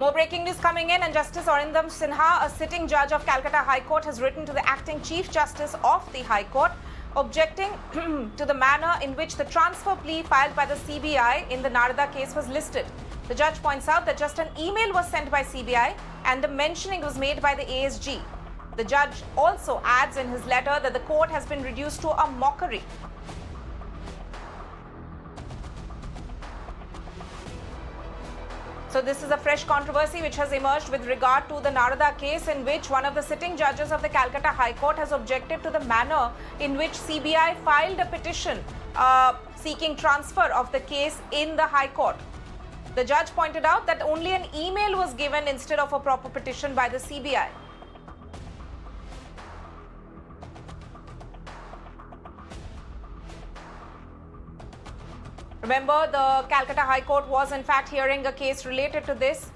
More breaking news coming in, and Justice Arindam Sinha, a sitting judge of Calcutta High Court, has written to the acting Chief Justice of the High Court, objecting to the manner in which the transfer plea filed by the CBI in the Narada case was listed. The judge points out that just an email was sent by CBI and the mentioning was made by the ASG. The judge also adds in his letter that the court has been reduced to a mockery. So this is a fresh controversy which has emerged with regard to the Narada case, in which one of the sitting judges of the Calcutta High Court has objected to the manner in which CBI filed a petition seeking transfer of the case in the High Court. The judge pointed out that only an email was given instead of a proper petition by the CBI. Remember, the Calcutta High Court was in fact hearing a case related to this,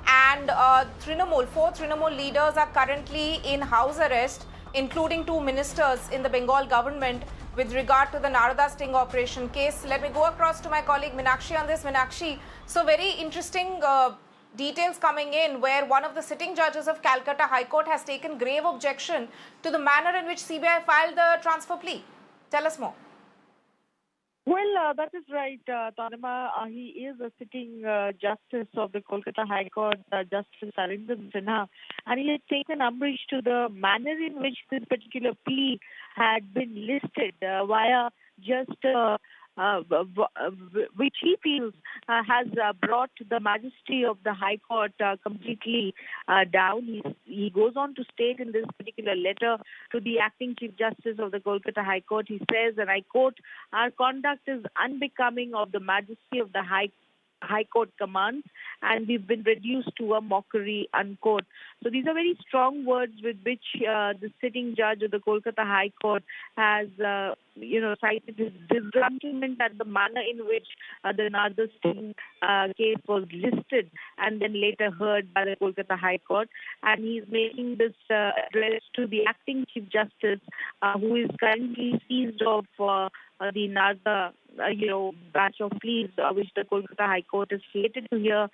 and four Trinamool leaders are currently in house arrest, including 2 ministers in the Bengal government, with regard to the Narada sting operation case. Let me go across to my colleague Meenakshi on this. Meenakshi, so very interesting details coming in, where one of the sitting judges of Calcutta High Court has taken grave objection to the manner in which CBI filed the transfer plea. Tell us more. Well, that is right, Tanima. He is a sitting justice of the Kolkata High Court, Justice Arindam Sinha, and he had taken umbrage to the manner in which this particular plea had been listed via just which he feels has brought the majesty of the High Court completely down. He goes on to state in this particular letter to the acting Chief Justice of the Kolkata High Court, he says, and I quote, "Our conduct is unbecoming of the majesty of the High Court commands, and we've been reduced to a mockery," unquote. So these are very strong words with which the sitting judge of the Kolkata High Court has, cited his disgruntlement at the manner in which the Narada sting case was listed and then later heard by the Kolkata High Court. And he's making this address to the acting Chief Justice, who is currently seized of the Narada, batch of pleas which the Kolkata High Court is slated to hear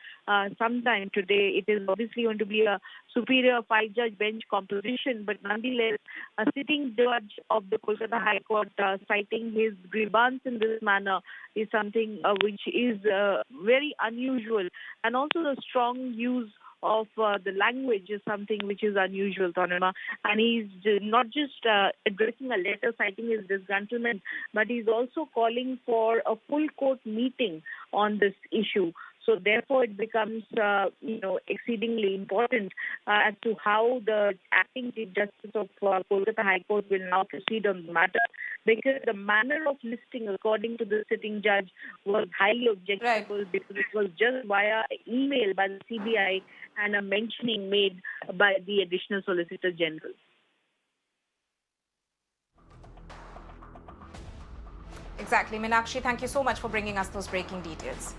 sometime today. It is obviously going to be a superior 5-judge bench composition, but nonetheless, a sitting judge of the Kolkata High Court citing his grievance in this manner is something which is very unusual, and also the strong use of the language is something which is unusual, Tanima. And he's not just addressing a letter citing his disgruntlement, but he's also calling for a full court meeting on this issue. So therefore, it becomes, exceedingly important as to how the acting Chief Justice of Kolkata High Court will now proceed on the matter, because the manner of listing, according to the sitting judge, was highly objectionable, right, because it was just via email by the CBI and a mentioning made by the Additional Solicitor General. Exactly. Meenakshi, thank you so much for bringing us those breaking details.